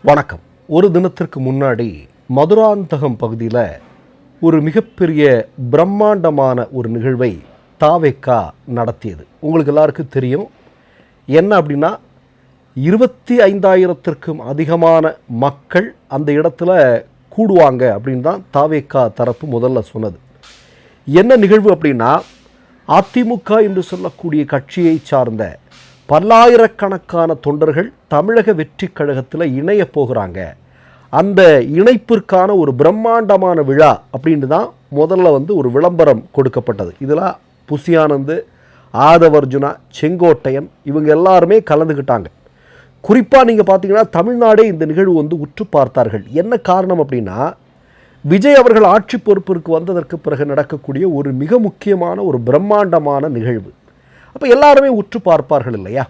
வணக்கம். ஒரு தினத்திற்கு முன்னாடி மதுராந்தகம் பகுதியில் ஒரு மிகப்பெரிய பிரம்மாண்டமான ஒரு நிகழ்வை தாவேக்கா நடத்தியது. உங்களுக்கு எல்லாருக்கும் தெரியும். என்ன அப்படின்னா 25,000த்திற்கும் அதிகமான மக்கள் அந்த இடத்துல கூடுவாங்க அப்படின்னு தான் தாவேக்கா தரப்பு முதல்ல சொன்னது. என்ன நிகழ்வு அப்படின்னா, அதிமுக என்று சொல்லக்கூடிய கட்சியை சார்ந்த பல்லாயிரக்கணக்கான தொண்டர்கள் தமிழக வெற்றி கழகத்தில் இணைய போகிறாங்க. அந்த இணைப்பிற்கான ஒரு பிரம்மாண்டமான விழா அப்படின்னு தான் முதல்ல ஒரு விளம்பரம் கொடுக்கப்பட்டது. இதில் புசி ஆனந்த், ஆதவர்ஜுனா, செங்கோட்டையன் இவங்க எல்லாருமே கலந்துக்கிட்டாங்க. குறிப்பாக நீங்கள் பார்த்தீங்கன்னா தமிழ்நாடே இந்த நிகழ்வு உற்று பார்த்தார்கள். என்ன காரணம் அப்படின்னா, விஜய் அவர்கள் ஆட்சி பொறுப்பிற்கு வந்ததற்கு பிறகு நடக்கக்கூடிய ஒரு மிக முக்கியமான ஒரு பிரம்மாண்டமான நிகழ்வு. அப்போ எல்லாருமே உற்று பார்ப்பார்கள் இல்லையா?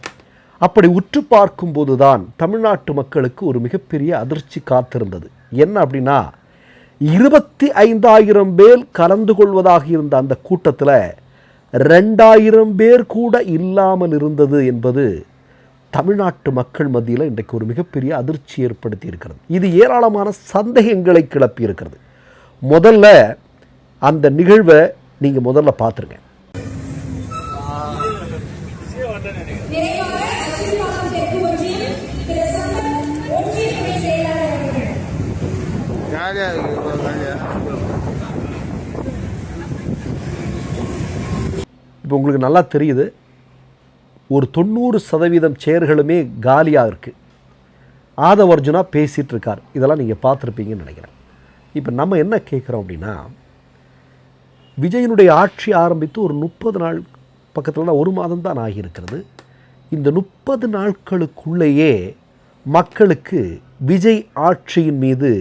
அப்படி உற்று பார்க்கும்போது தான் தமிழ்நாட்டு மக்களுக்கு ஒரு மிகப்பெரிய அதிர்ச்சி காத்திருந்தது. என்ன அப்படின்னா, 25,000 பேர் கலந்து கொள்வதாக இருந்த அந்த கூட்டத்தில் 2,000 பேர் கூட இல்லாமல் இருந்தது என்பது தமிழ்நாட்டு மக்கள் மத்தியில் இன்றைக்கு ஒரு மிகப்பெரிய அதிர்ச்சி ஏற்படுத்தி இருக்கிறது. இது ஏராளமான சந்தேகங்களை கிளப்பி இருக்கிறது. முதல்ல அந்த நிகழ்வை நீங்கள் முதல்ல பார்த்துருங்க. இப்போ உங்களுக்கு நல்லா தெரியுது, ஒரு 90% சேர்களுமே காலியாக இருக்குது. ஆதவர்ஜுனா பேசிகிட்டு இருக்கார். இதெல்லாம் நீங்கள் பார்த்துருப்பீங்கன்னு நினைக்கிறேன். இப்போ நம்ம என்ன கேட்குறோம் அப்படின்னா, விஜயனுடைய ஆட்சி ஆரம்பித்து ஒரு 30 நாள் பக்கத்தில் தான், ஒரு மாதம் தான் ஆகியிருக்கிறது. இந்த 30 நாட்களுக்குள்ளேயே மக்களுக்கு விஜய் ஆட்சியின் மீது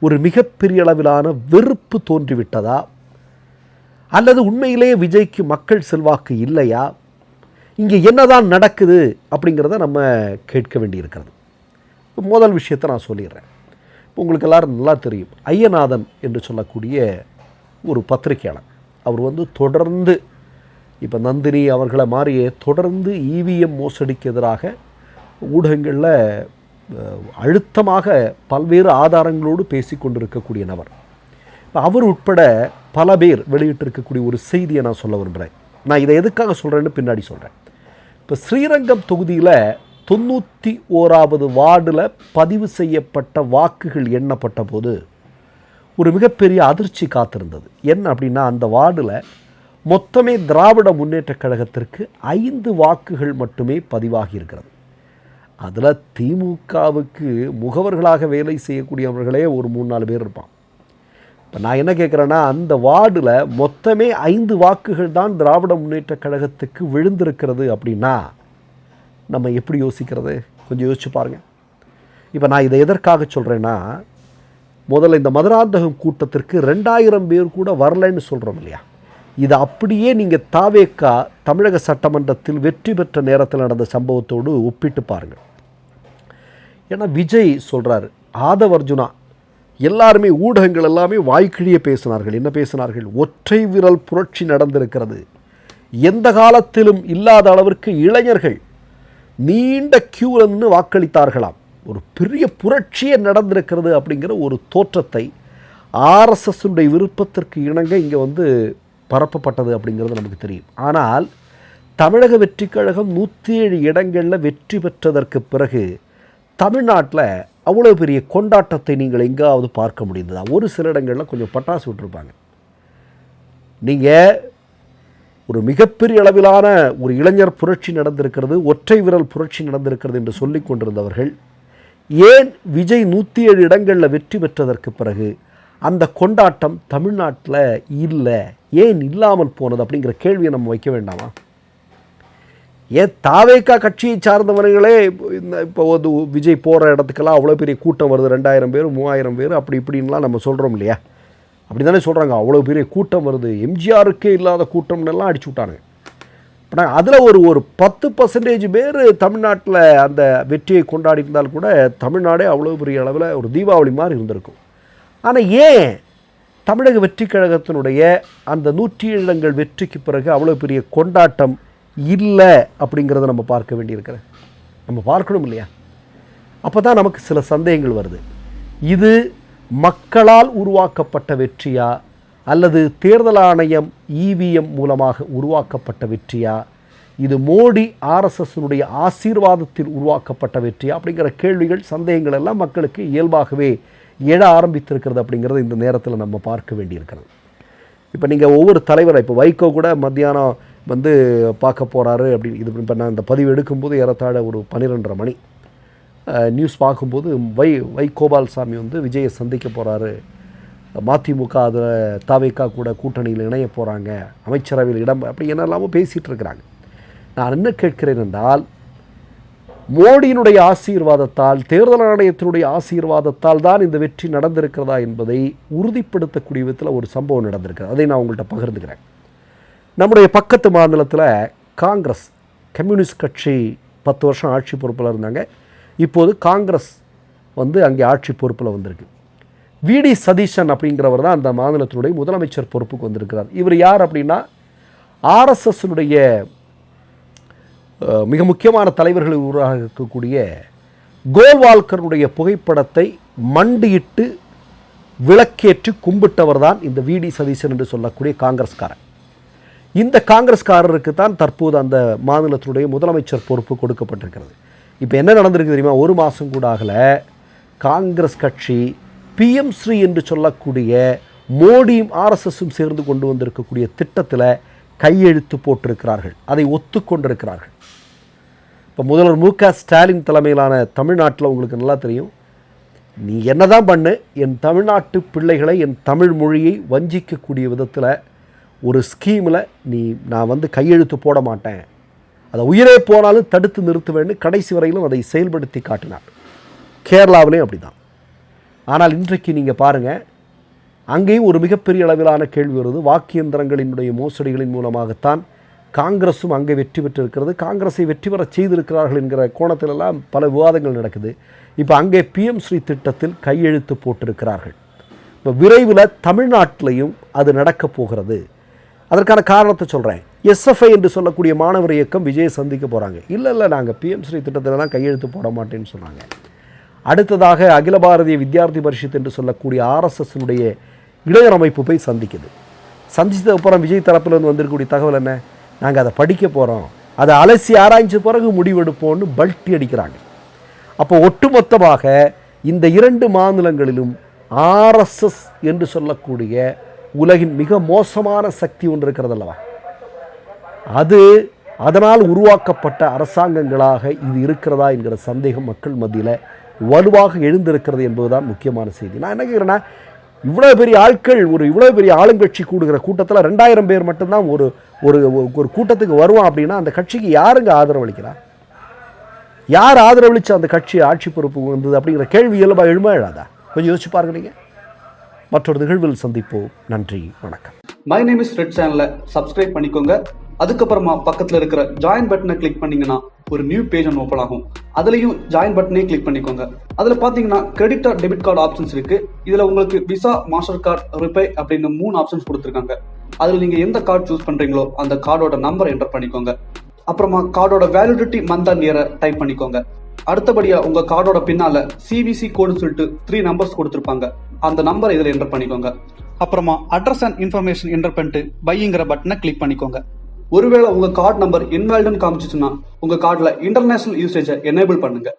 ஒரு மிகப்பெரிய அளவிலான வெறுப்பு தோன்றிவிட்டதா, அல்லது உண்மையிலேயே விஜய்க்கு மக்கள் செல்வாக்கு இல்லையா, இங்கே என்னதான் நடக்குது அப்படிங்கிறத நம்ம கேட்க வேண்டியிருக்கிறது. முதல் விஷயத்தை நான் சொல்லிடுறேன். இப்போ உங்களுக்கு எல்லாரும் நல்லா தெரியும், ஐயநாதன் என்று சொல்லக்கூடிய ஒரு பத்திரிகையாளர். அவர் தொடர்ந்து இப்போ நந்தினி அவர்களை மாதிரியே தொடர்ந்து இவிஎம் மோசடிக்கு எதிராக ஊடகங்களில் அழுத்தமாக பல்வேறு ஆதாரங்களோடு பேசி கொண்டிருக்கக்கூடிய நபர். இப்போ அவர் உட்பட பல பேர் வெளியிட்டிருக்கக்கூடிய ஒரு செய்தியை நான் சொல்ல விரும்புகிறேன். நான் இதை எதுக்காக சொல்கிறேன்னு பின்னாடி சொல்கிறேன். இப்போ ஸ்ரீரங்கம் தொகுதியில் 91வது வார்டில் பதிவு செய்யப்பட்ட வாக்குகள் எண்ணப்பட்ட போது ஒரு மிகப்பெரிய அதிர்ச்சி காத்திருந்தது. என்ன அப்படின்னா, அந்த வார்டில் மொத்தமே திராவிட முன்னேற்ற கழகத்திற்கு 5 வாக்குகள் மட்டுமே பதிவாகி இருக்கிறது. அதில் திமுகவுக்கு முகவர்களாக வேலை செய்யக்கூடியவர்களே ஒரு 3-4 பேர் இருப்பான். இப்போ நான் என்ன கேட்குறேன்னா, அந்த வார்டில் மொத்தமே 5 வாக்குகள் தான் திராவிட முன்னேற்ற கழகத்துக்கு விழுந்திருக்கிறது அப்படின்னா நம்ம எப்படி யோசிக்கிறது? கொஞ்சம் யோசிச்சு பாருங்கள். இப்போ நான் இதை எதற்காக சொல்கிறேன்னா, முதல்ல இந்த மதுராந்தகம் கூட்டத்திற்கு 2,000 பேர் கூட வரலைன்னு சொல்கிறோம் இல்லையா? இது அப்படியே நீங்கள் தாவேக்கா தமிழக சட்டமன்றத்தில் வெற்றி பெற்ற நேரத்தில் நடந்த சம்பவத்தோடு ஒப்பிட்டு பாருங்கள். ஏன்னா விஜய் சொல்கிறாரு, ஆதவர்ஜுனா எல்லாருமே ஊடகங்கள் எல்லாமே வாய்க்கிழியே பேசினார்கள். என்ன பேசினார்கள்? ஒற்றை விரல் புரட்சி நடந்திருக்கிறது. எந்த காலத்திலும் இல்லாத அளவிற்கு இளைஞர்கள் நீண்ட கியூவில் நின்று வாக்களித்தார்களாம். ஒரு பெரிய புரட்சியே நடந்திருக்கிறது அப்படிங்கிற ஒரு தோற்றத்தை ஆர்எஸ்எஸ்னுடைய விருப்பத்திற்கு இணங்க இங்கே பரப்பப்பட்டது அப்படிங்கிறது நமக்கு தெரியும். ஆனால் தமிழக வெற்றி கழகம் 107 இடங்களில் வெற்றி பெற்றதற்கு பிறகு தமிழ்நாட்டில் அவ்வளோ பெரிய கொண்டாட்டத்தை நீங்கள் எங்காவது பார்க்க முடிந்ததா? ஒரு சில இடங்களில் கொஞ்சம் பட்டாசு விட்டுருப்பாங்க. நீங்கள் ஒரு மிகப்பெரிய அளவிலான ஒரு இளைஞர் புரட்சி நடந்திருக்கிறது, ஒற்றை விரல் புரட்சி நடந்திருக்கிறது என்று சொல்லி கொண்டிருந்தவர்கள் ஏன் விஜய் 107 இடங்களில் வெற்றி பெற்றதற்கு பிறகு அந்த கொண்டாட்டம் தமிழ்நாட்டில் இல்லை, ஏன் இல்லாமல் போனது அப்படிங்கிற கேள்வியை நம்ம வைக்க வேண்டாமா? ஏன் தாவேக்கா கட்சியை சார்ந்தவர்களே இப்போ விஜய் போகிற இடத்துக்கெல்லாம் அவ்வளோ பெரிய கூட்டம் வருது, 2,000 பேர் 3,000 பேர் அப்படி இப்படின்லாம் நம்ம சொல்கிறோம் இல்லையா? அப்படி தானே சொல்கிறாங்க. அவ்வளோ பெரிய கூட்டம் வருது, எம்ஜிஆருக்கே இல்லாத கூட்டம்னெல்லாம் அடிச்சு விட்டாங்க. இப்போ அதில் ஒரு 10% பேர் தமிழ்நாட்டில் அந்த வெற்றியை கொண்டாடி இருந்தால் கூட தமிழ்நாடே அவ்வளோ பெரிய அளவில் ஒரு தீபாவளி மாதிரி இருந்திருக்கும். ஆனால் ஏன் தமிழக வெற்றி கழகத்தினுடைய அந்த 107 இடங்கள் வெற்றிக்கு பிறகு அவ்வளோ பெரிய கொண்டாட்டம் இல்லை அப்படிங்கிறத நம்ம பார்க்க வேண்டியிருக்கிற, நம்ம பார்க்கணும் இல்லையா? அப்போ தான் நமக்கு சில சந்தேகங்கள் வருது. இது மக்களால் உருவாக்கப்பட்ட வெற்றியா அல்லது தேர்தல் ஆணையம் EVM மூலமாக உருவாக்கப்பட்ட வெற்றியா, இது மோடி RSSனுடைய ஆசீர்வாதத்தில் உருவாக்கப்பட்ட வெற்றியா அப்படிங்கிற கேள்விகள், சந்தேகங்கள் எல்லாம் மக்களுக்கு இயல்பாகவே எழ ஆரம்பித்திருக்கிறது அப்படிங்கிறத இந்த நேரத்தில் நம்ம பார்க்க வேண்டியிருக்கிறது. இப்போ நீங்கள் ஒவ்வொரு தலைவரை, இப்போ வைகோ கூட மத்தியானம் வந்து பார்க்க போகிறாரு அப்படின்னு, இது இப்போ நான் இந்த பதிவு எடுக்கும்போது ஏறத்தாழ ஒரு 12:30 மணி நியூஸ் பார்க்கும்போது வை கோபால்சாமி வந்து விஜயை சந்திக்க போகிறாரு, மதிமுக அதில் தவிக கூட கூட்டணியில் இணைய போகிறாங்க, அமைச்சரவையில் இடம், அப்படி என்னெல்லாமோ பேசிகிட்டு இருக்கிறாங்க. நான் என்ன கேட்கிறேன் என்றால், மோடியினுடைய ஆசீர்வாதத்தால், தேர்தல் ஆணையத்தினுடைய ஆசீர்வாதத்தால் தான் இந்த வெற்றி நடந்திருக்கிறதா என்பதை உறுதிப்படுத்தக்கூடிய விதத்தில் ஒரு சம்பவம் நடந்திருக்கிறது. அதை நான் உங்கள்கிட்ட பகிர்ந்துக்கிறேன். நம்முடைய பக்கத்து மாநிலத்தில் காங்கிரஸ், கம்யூனிஸ்ட் கட்சி 10 வருஷம் ஆட்சி பொறுப்பில் இருந்தாங்க. இப்போது காங்கிரஸ் வந்து அங்கே ஆட்சி பொறுப்பில் வந்திருக்கு. VD சதீஷன் அப்படிங்கிறவர் தான் அந்த மாநிலத்தினுடைய முதலமைச்சர் பொறுப்புக்கு வந்திருக்கிறார். இவர் யார் அப்படின்னா, RSSனுடைய மிக முக்கியமான தலைவர்களை உருவாக இருக்கக்கூடிய கோல்வால்கருடைய புகைப்படத்தை மண்டியிட்டு விளக்கேற்றி கும்பிட்டவர் தான் இந்த VD சதீஷன் என்று சொல்லக்கூடிய காங்கிரஸ்காரர். இந்த காங்கிரஸ்காரருக்கு தான் தற்போது அந்த மாநிலத்தினுடைய முதலமைச்சர் பொறுப்பு கொடுக்கப்பட்டிருக்கிறது. இப்போ என்ன நடந்திருக்கு தெரியுமா? ஒரு மாதம் கூட ஆகலை, காங்கிரஸ் கட்சி PM ஸ்ரீ என்று சொல்லக்கூடிய மோடியும் RSSும் சேர்ந்து கொண்டு வந்திருக்கக்கூடிய திட்டத்தில் கையெழுத்து போட்டிருக்கிறார்கள், அதை ஒத்துக்கொண்டிருக்கிறார்கள். இப்போ முதல்வர் MK ஸ்டாலின் தலைமையிலான தமிழ்நாட்டில் உங்களுக்கு நல்லா தெரியும், நீ என்ன தான் பண்ணு, என் தமிழ்நாட்டு பிள்ளைகளை, என் தமிழ் மொழியை வஞ்சிக்கக்கூடிய விதத்தில் ஒரு ஸ்கீமில் நான் வந்து கையெழுத்து போட மாட்டேன், அதை உயிரே போனாலும் தடுத்து நிறுத்துவேன்னு கடைசி வரையிலும் அதை செயல்படுத்தி காட்டினார். கேரளாவிலேயும் அப்படி தான். ஆனால் இன்றைக்கு நீங்கள் பாருங்கள், அங்கேயும் ஒரு மிகப்பெரிய அளவிலான கேள்வி வருது. வாக்கியந்திரங்களினுடைய மோசடிகளின் மூலமாகத்தான் காங்கிரஸும் அங்கே வெற்றி பெற்றிருக்கிறது, காங்கிரஸை வெற்றி பெற செய்திருக்கிறார்கள் என்கிற கோணத்திலெல்லாம் பல விவாதங்கள் நடக்குது. இப்போ அங்கே PM ஸ்ரீ திட்டத்தில் கையெழுத்து போட்டிருக்கிறார்கள். இப்போ விரைவில் தமிழ்நாட்டிலையும் அது நடக்கப் போகிறது. அதற்கான காரணத்தை சொல்கிறேன். SFI என்று சொல்லக்கூடிய மாணவர் இயக்கம் விஜயை சந்திக்க போகிறாங்க. இல்லை நாங்கள் PM ஸ்ரீ திட்டத்திலலாம் கையெழுத்து போட மாட்டேன்னு சொன்னாங்க. அடுத்ததாக அகில பாரதிய வித்யார்த்தி பரிஷத் என்று சொல்லக்கூடிய RSSனுடைய இளைஞர் அமைப்பு போய் சந்திக்குது. சந்திச்சதுக்கு அப்புறம் விஜய் தரப்பில் வந்திருக்கக்கூடிய தகவல் என்ன? நாங்கள் அதை படிக்க போகிறோம், அதை அலசி ஆராய்ச்சி பிறகு முடிவெடுப்போம்னு பல்ட்டி அடிக்கிறாங்க. அப்போ ஒட்டுமொத்தமாக இந்த 2 மாநிலங்களிலும் RSS என்று சொல்லக்கூடிய உலகின் மிக மோசமான சக்தி ஒன்று இருக்கிறது அல்லவா, அது அதனால் உருவாக்கப்பட்ட அரசாங்கங்களாக இது இருக்கிறதா என்கிற சந்தேகம் மக்கள் மத்தியில் வலுவாக எழுந்திருக்கிறது என்பதுதான் முக்கியமான செய்தி. நான் என்ன கேட்குறேன்னா, இவ்வளோ பெரிய ஆட்கள், இவ்வளோ பெரிய ஆளுங்கட்சி கூடுகிற கூட்டத்தில் 2000 பேர் மட்டும்தான் ஒரு ஒரு கூட்டத்துக்கு வருவான் அப்படின்னா, அந்த கட்சிக்கு யாருங்க ஆதரவளிக்கிறா? யார் ஆதரவளித்து அந்த கட்சி ஆட்சி பொறுப்பு வந்தது அப்படிங்கிற கேள்வி இயல்பாக எழுமா எழாதா? கொஞ்சம் யோசிச்சு பாருங்க. நீங்கள் மற்றொரு நிகழ்வில் சந்திப்போம். நன்றி, வணக்கம். மை நேம் இஸ் ரெட் சேனலை சப்ஸ்கிரைப் பண்ணிக்கோங்க. அதுக்கப்புறமா பக்கத்தில் இருக்கிற ஜாயின் பட்டனை கிளிக் பண்ணீங்கன்னா ஒரு நியூ பேஜ் ஒன்று ஓப்பன் ஆகும். அதுலேயும் ஜாயின் பட்டனே கிளிக் பண்ணிக்கோங்க. அதில் பார்த்தீங்கன்னா credit R debit card options இருக்கு. இதில் உங்களுக்கு விசா, மாஸ்டர் கார்டு, ரிப்பே அப்படின்னு 3 ஆப்ஷன்ஸ் கொடுத்துருக்காங்க. அதில் நீங்கள் எந்த கார்டு சூஸ் பண்ணுறீங்களோ அந்த கார்டோட நம்பர் என்டர் பண்ணிக்கோங்க. அப்புறமா கார்டோட வேலிடிட்டி மந்த் அண்ட் இயரை டைப் பண்ணிக்கோங்க. அடுத்தபடியா உங்க கார்டோட பின்னால CVC கோடுன்னு சொல்லிட்டு 3 நம்பர்ஸ் கொடுத்துருப்பாங்க. அந்த நம்பர் இதில் என்டர் பண்ணிக்கோங்க. அப்புறமா அட்ரஸ் அண்ட் இன்ஃபர்மேஷன் என்டர் பண்ணிட்டு பைங்கிற பட்டனை கிளிக் பண்ணிக்கோங்க. ஒருவேளை உங்க கார்டு நம்பர் இன்வாலிட்னு காமிச்சிச்சுன்னா உங்க கார்டுல இன்டர்நேஷனல் யூசேஜை எனேபிள் பண்ணுங்க.